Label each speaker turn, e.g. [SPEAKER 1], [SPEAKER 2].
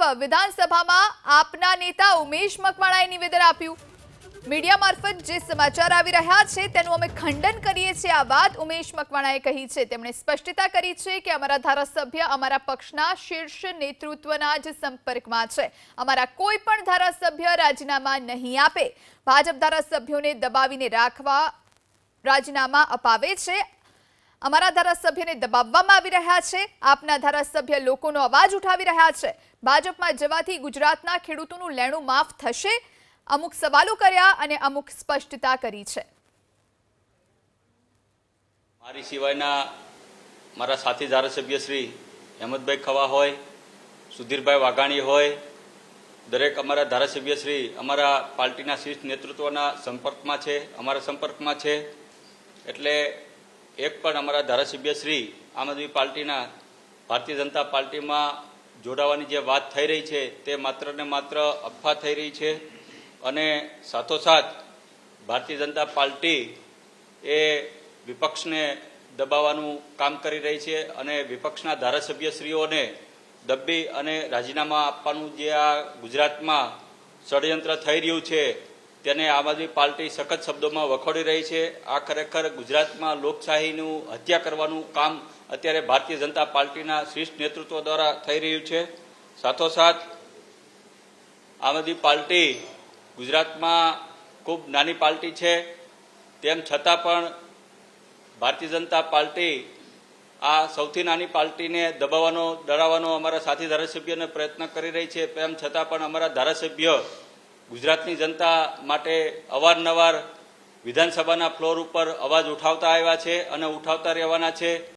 [SPEAKER 1] વિધાનસભામાં આપના નેતા ઉમેશ મકવાણાએ નિવેદન આપ્યું। મીડિયા મારફત જે સમાચાર આવી રહ્યા છે તેનું અમે ખંડન કરીએ છીએ। આ વાત ઉમેશ મકવાણાએ કહી છે। તેમણે સ્પષ્ટતા કરી છે કે અમારા ધારાસભ્ય અમારા પક્ષના શીર્ષ નેતૃત્વના જ સંપર્કમાં છે। અમારા કોઈ પણ ધારાસભ્ય રાજીનામા નહીં આપે। ભાજપ ધારાસભ્યોને દબાવીને રાખવા રાજીનામા અપાવે છે। અમારા ધારાસભ્યને દબાવવામાં આવી રહ્યા છે। આપના ધારાસભ્ય લોકોનો અવાજ ઉઠાવી રહ્યા છે। ભાજપમાં જવાથી ગુજરાતના ખેડૂતોનું લેણું માફ થશે। અમુક સવાલો કર્યા અને અમુક સ્પષ્ટતા કરી છે।
[SPEAKER 2] મારી સિવાયના મારા સાથી ધારાસભ્ય શ્રી હેમંતભાઈ ખવા હોય, સુધીરભાઈ વાઘાણી હોય, દરેક અમારા ધારાસભ્ય શ્રી અમારા પાર્ટીના શીર્ષ નેતૃત્વના સંપર્કમાં છે, અમારા સંપર્કમાં છે। એટલે એક પણ અમારા ધારાસભ્ય શ્રી આમ આદમી પાર્ટીના ભારતીય જનતા પાર્ટીમાં જોડાવાની જે વાત થઈ રહી છે તે માત્ર ને માત્ર અફવા થઈ રહી છે। અને સાથોસાથ ભારતીય જનતા પાર્ટી એ વિપક્ષને દબાવવાનું કામ કરી રહી છે અને વિપક્ષના ધારાસભ્યશ્રીઓને દબી અને રાજીનામા આપવાનું જે આ ગુજરાતમાં ષડયંત્ર થઈ રહ્યું છે તેને આમ આદમી પાર્ટી સખત શબ્દોમાં વખોડી રહી છે। આ ખરેખર ગુજરાતમાં લોકશાહીનું હત્યા કરવાનું કામ અત્યારે ભારતીય જનતા પાર્ટીના શીર્ષ નેતૃત્વ દ્વારા થઈ રહ્યું છે। સાથોસાથ આમ આદમી પાર્ટી ગુજરાતમાં ખૂબ નાની પાર્ટી છે, તેમ છતાં પણ ભારતીય જનતા પાર્ટી આ સૌથી નાની પાર્ટીને દબાવવાનો ડરાવવાનો અમારા સાથી ધારાસભ્યોને પ્રયત્ન કરી રહી છે। તેમ છતાં પણ અમારા ધારાસભ્ય ગુજરાતની જનતા માટે અવારનવાર વિધાનસભાના ફ્લોર ઉપર અવાજ ઉઠાવતા આવ્યા છે અને ઉઠાવતા રહેવાના છે।